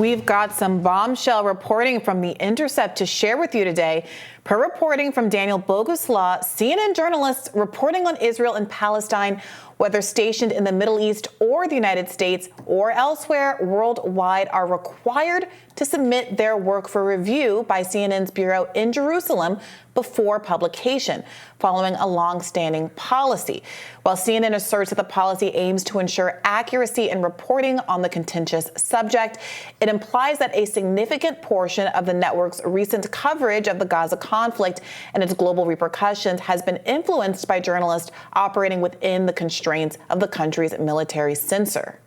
We've got some bombshell reporting from The Intercept to share with you today. Per reporting from Daniel Boguslaw, CNN journalists reporting on Israel and Palestine, whether stationed in the Middle East or the United States or elsewhere worldwide, are required to submit their work for review by CNN's bureau in Jerusalem before publication, following a long-standing policy. While CNN asserts that the policy aims to ensure accuracy in reporting on the contentious subject, it implies that a significant portion of the network's recent coverage of the Gaza conflict and its global repercussions has been influenced by journalists operating within the constraints of the country's military censor.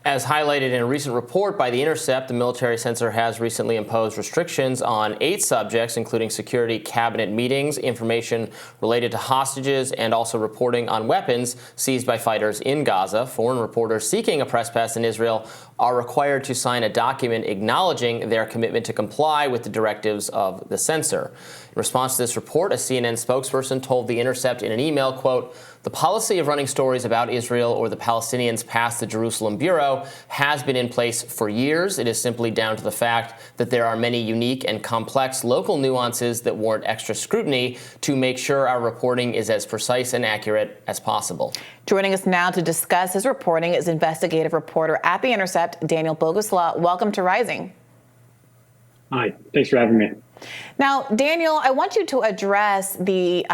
As highlighted in a recent report by The Intercept, the military censor has recently imposed restrictions on 8 subjects, including security cabinet meetings, information related to hostages, and also reporting on weapons seized by fighters in Gaza. Foreign reporters seeking a press pass in Israel are required to sign a document acknowledging their commitment to comply with the directives of the censor. In response to this report, a CNN spokesperson told The Intercept in an email, quote, "The policy of running stories about Israel or the Palestinians past the Jerusalem Bureau has been in place for years. It is simply down to the fact that there are many unique and complex local nuances that warrant extra scrutiny to make sure our reporting is as precise and accurate as possible." Joining us now to discuss his reporting is investigative reporter at The Intercept, Daniel Boguslaw. Welcome to Rising. Hi, thanks for having me. Now, Daniel, I want you to address the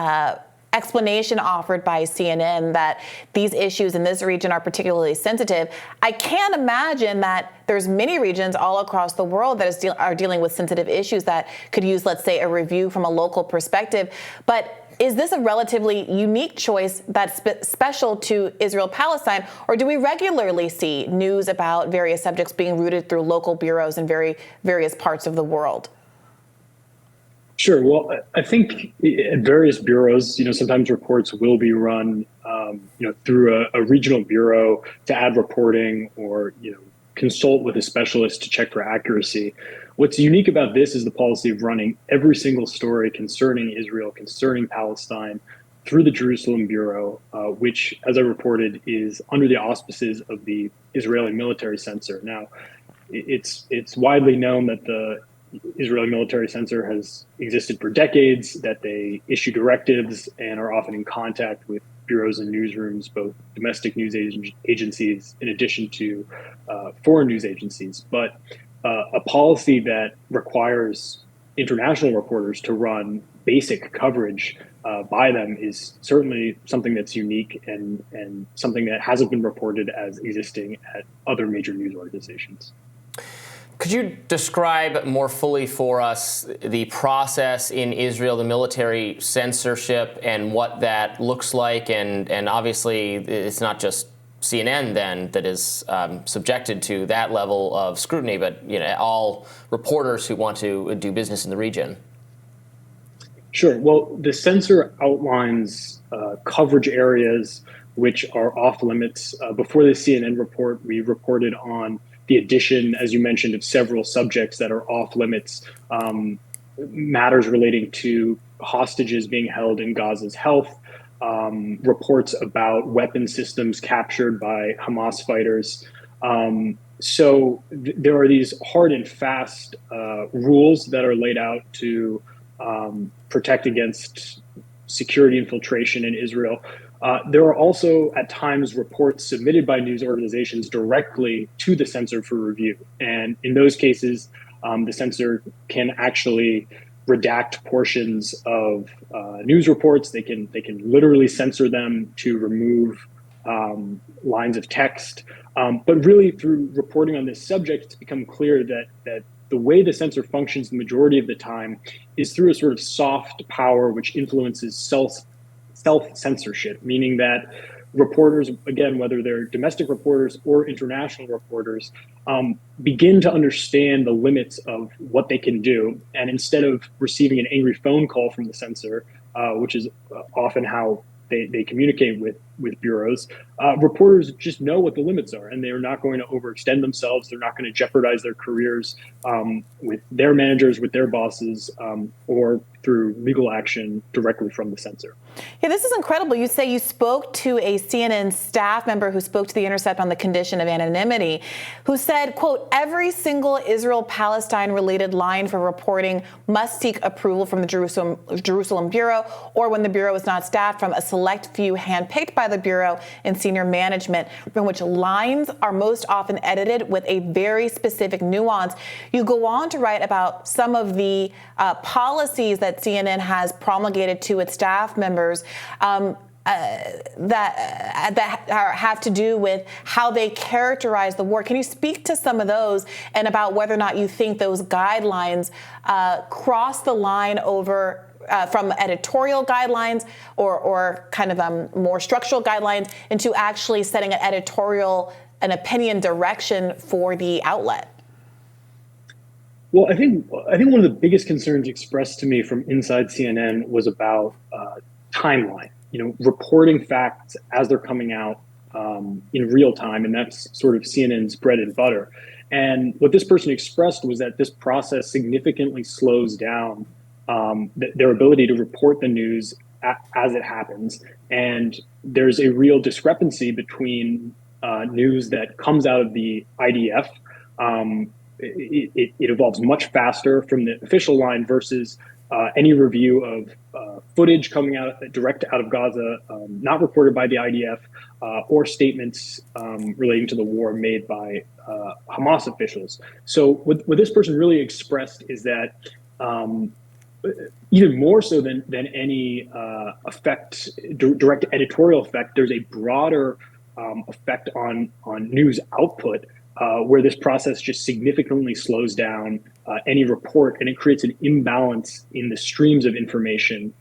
explanation offered by CNN that these issues in this region are particularly sensitive. I can't imagine that there's many regions all across the world that are dealing with sensitive issues that could use, let's say, a review from a local perspective. But is this a relatively unique choice that's special to Israel-Palestine, or do we regularly see news about various subjects being routed through local bureaus in various parts of the world? Sure. Well, I think at various bureaus, sometimes reports will be run, through a regional bureau to add reporting or, consult with a specialist to check for accuracy. What's unique about this is the policy of running every single story concerning Israel, concerning Palestine, through the Jerusalem Bureau, which, as I reported, is under the auspices of the Israeli military censor. Now, it's widely known that the Israeli military censor has existed for decades, that they issue directives and are often in contact with bureaus and newsrooms, both domestic news agencies in addition to foreign news agencies. But a policy that requires international reporters to run basic coverage by them is certainly something that's unique and something that hasn't been reported as existing at other major news organizations. Could you describe more fully for us the process in Israel, the military censorship, and what that looks like? And obviously, it's not just CNN then that is subjected to that level of scrutiny, but all reporters who want to do business in the region. Sure. Well, the censor outlines coverage areas which are off limits. Before the CNN report, we reported on the addition, as you mentioned, of several subjects that are off limits, matters relating to hostages being held in Gaza's health, reports about weapon systems captured by Hamas fighters. So there are these hard and fast rules that are laid out to protect against security infiltration in Israel. There are also, at times, reports submitted by news organizations directly to the censor for review. And in those cases, the censor can actually redact portions of news reports. They can literally censor them to remove lines of text. But really, through reporting on this subject, it's become clear that the way the censor functions the majority of the time is through a sort of soft power which influences self-censorship, meaning that reporters, again, whether they're domestic reporters or international reporters, begin to understand the limits of what they can do. And instead of receiving an angry phone call from the censor, which is often how they communicate with bureaus, reporters just know what the limits are, and they're not going to overextend themselves. They're not going to jeopardize their careers with their managers, with their bosses, or through legal action directly from the censor. Yeah, this is incredible. You say you spoke to a CNN staff member who spoke to The Intercept on the condition of anonymity, who said, quote, every single Israel-Palestine related line for reporting must seek approval from the Jerusalem Bureau, or when the Bureau is not staffed, from a select few handpicked by the Bureau and senior management, from which lines are most often edited with a very specific nuance. You go on to write about some of the policies that CNN has promulgated to its staff members that have to do with how they characterize the war. Can you speak to some of those and about whether or not you think those guidelines cross the line over from editorial guidelines or kind of more structural guidelines into actually setting an editorial, an opinion direction for the outlet? Well, I think one of the biggest concerns expressed to me from inside CNN was about timeline. Reporting facts as they're coming out in real time, and that's sort of CNN's bread and butter. And what this person expressed was that this process significantly slows down their ability to report the news as it happens. And there's a real discrepancy between news that comes out of the IDF. It evolves much faster from the official line versus any review of footage coming out direct out of Gaza, not reported by the IDF, or statements relating to the war made by Hamas officials. So what this person really expressed is that even more so than any direct editorial effect, there's a broader effect on news output, where this process just significantly slows down any report, and it creates an imbalance in the streams of information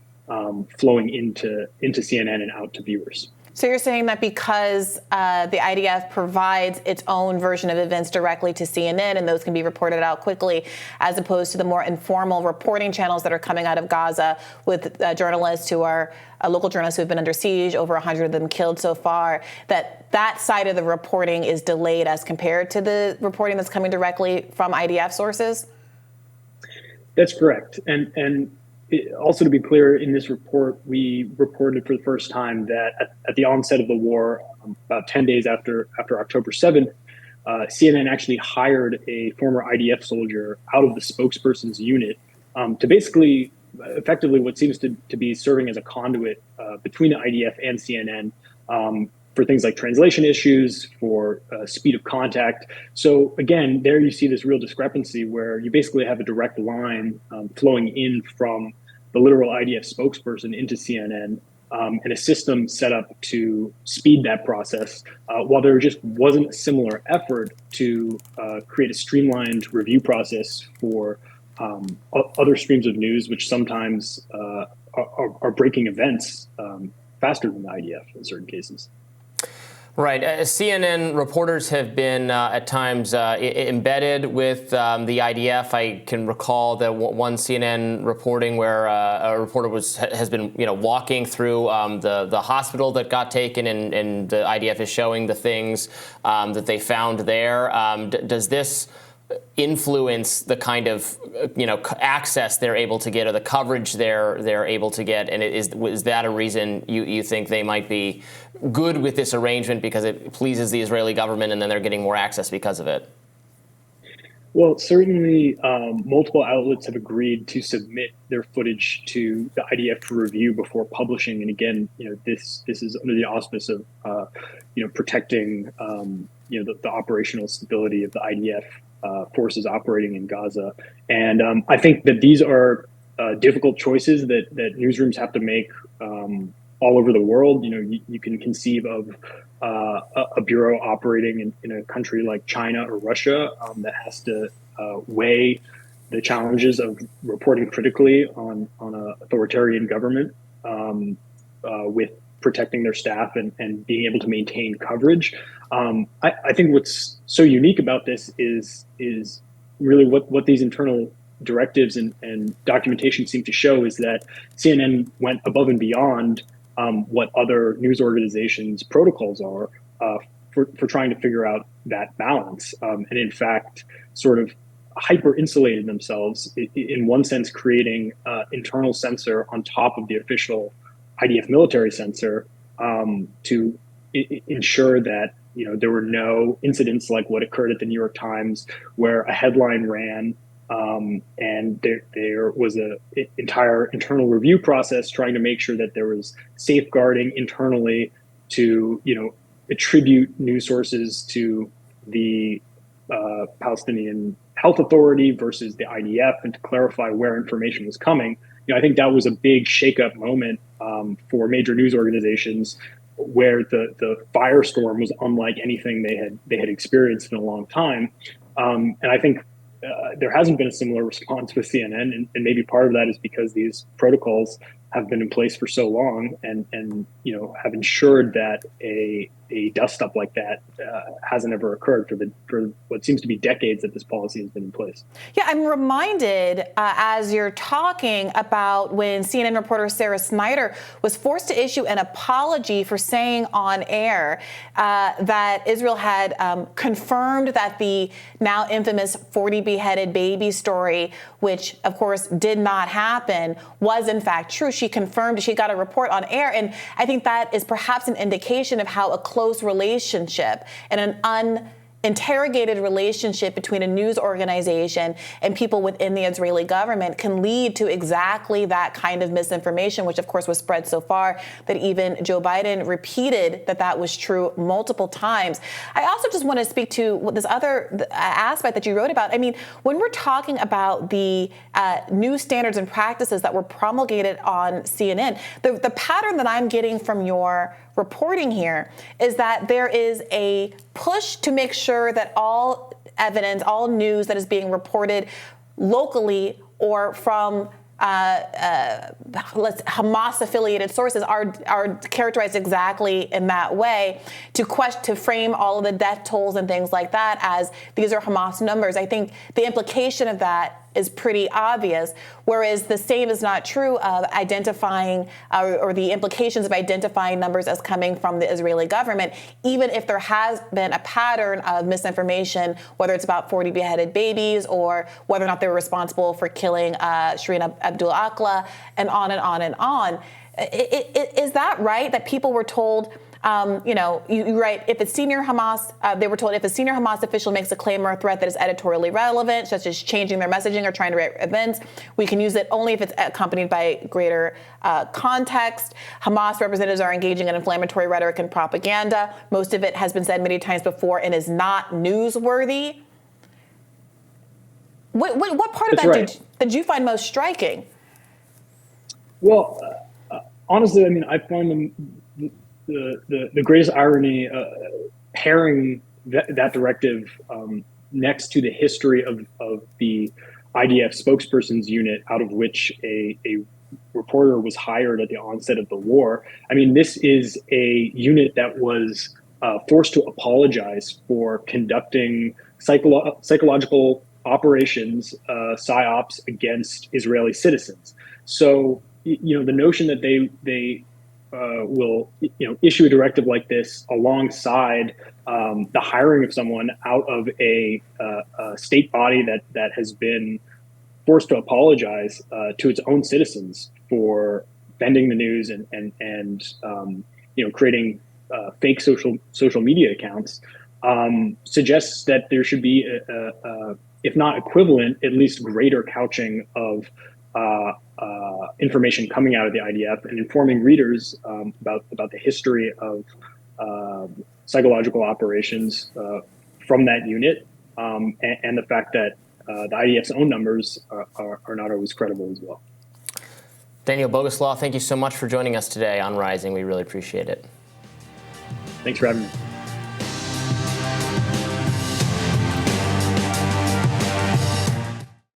flowing into CNN and out to viewers. So you're saying that because the IDF provides its own version of events directly to CNN, and those can be reported out quickly, as opposed to the more informal reporting channels that are coming out of Gaza with journalists who are local journalists who have been under siege, over 100 of them killed so far, that side of the reporting is delayed as compared to the reporting that's coming directly from IDF sources? That's correct. And also, to be clear, in this report, we reported for the first time that at the onset of the war, about 10 days after October 7th, CNN actually hired a former IDF soldier out of the spokesperson's unit to basically, effectively, what seems to be serving as a conduit between the IDF and CNN for things like translation issues, for speed of contact. So again, there you see this real discrepancy where you basically have a direct line flowing in from the literal IDF spokesperson into CNN, and a system set up to speed that process, while there just wasn't a similar effort to create a streamlined review process for other streams of news, which sometimes are breaking events faster than the IDF in certain cases. Right. CNN reporters have been at times embedded with the IDF. I can recall that one CNN reporting where a reporter has been walking through the hospital that got taken, and the IDF is showing the things that they found there. Does this influence the kind of access they're able to get, or the coverage they're able to get? And is that a reason you think they might be good with this arrangement, because it pleases the Israeli government and then they're getting more access because of it? Well, certainly multiple outlets have agreed to submit their footage to the IDF for review before publishing. And again, this is under the auspice of protecting the operational stability of the IDF forces operating in Gaza. And I think that these are difficult choices that newsrooms have to make all over the world. You can conceive of a bureau operating in a country like China or Russia that has to weigh the challenges of reporting critically on an authoritarian government with protecting their staff and being able to maintain coverage. I think what's so unique about this is really what these internal directives and documentation seem to show is that CNN went above and beyond what other news organizations' protocols are for trying to figure out that balance. And in fact, sort of hyper insulated themselves in one sense, creating internal censor on top of the official IDF military censor to ensure that there were no incidents like what occurred at the New York Times, where a headline ran and there was an entire internal review process trying to make sure that there was safeguarding internally to attribute news sources to the Palestinian Health Authority versus the IDF, and to clarify where information was coming. I think that was a big shakeup moment for major news organizations, where the firestorm was unlike anything they had experienced in a long time. And I think there hasn't been a similar response with CNN, and maybe part of that is because these protocols have been in place for so long, and have ensured that a dust up like that hasn't ever occurred for what seems to be decades that this policy has been in place. Yeah, I'm reminded as you're talking about when CNN reporter Sarah Snyder was forced to issue an apology for saying on air that Israel had confirmed that the now infamous 40 beheaded baby story, which of course did not happen, was in fact true. She confirmed, she got a report on air, and I think that is perhaps an indication of how a close relationship and an interrogated relationship between a news organization and people within the Israeli government can lead to exactly that kind of misinformation, which of course was spread so far that even Joe Biden repeated that was true multiple times. I also just want to speak to this other aspect that you wrote about. I mean, when we're talking about the new standards and practices that were promulgated on CNN, the pattern that I'm getting from your reporting here is that there is a push to make sure that all evidence, all news that is being reported locally or from Hamas-affiliated sources are characterized exactly in that way, to frame all of the death tolls and things like that as these are Hamas numbers. I think the implication of that is pretty obvious, whereas the same is not true of identifying or the implications of identifying numbers as coming from the Israeli government, even if there has been a pattern of misinformation, whether it's about 40 beheaded babies or whether or not they were responsible for killing Shireen Abdul Akleh, and on and on and on. Is that right, that people were told, you write, if it's senior Hamas, they were told if a senior Hamas official makes a claim or a threat that is editorially relevant, such as changing their messaging or trying to write events, we can use it only if it's accompanied by greater context. Hamas representatives are engaging in inflammatory rhetoric and propaganda. Most of it has been said many times before and is not newsworthy. What part of that did you find most striking? Well, honestly, I mean, I find the greatest irony pairing that directive next to the history of the IDF spokesperson's unit, out of which a reporter was hired at the onset of the war. I mean, this is a unit that was forced to apologize for conducting psychological operations, psyops, against Israeli citizens. So, the notion that they will issue a directive like this alongside the hiring of someone out of a state body that has been forced to apologize to its own citizens for bending the news and creating fake social media accounts suggests that there should be if not equivalent, at least greater couching of information coming out of the IDF and informing readers about the history of psychological operations from that unit, and the fact that the IDF's own numbers are not always credible as well. Daniel Boguslaw, thank you so much for joining us today on Rising. We really appreciate it. Thanks for having me.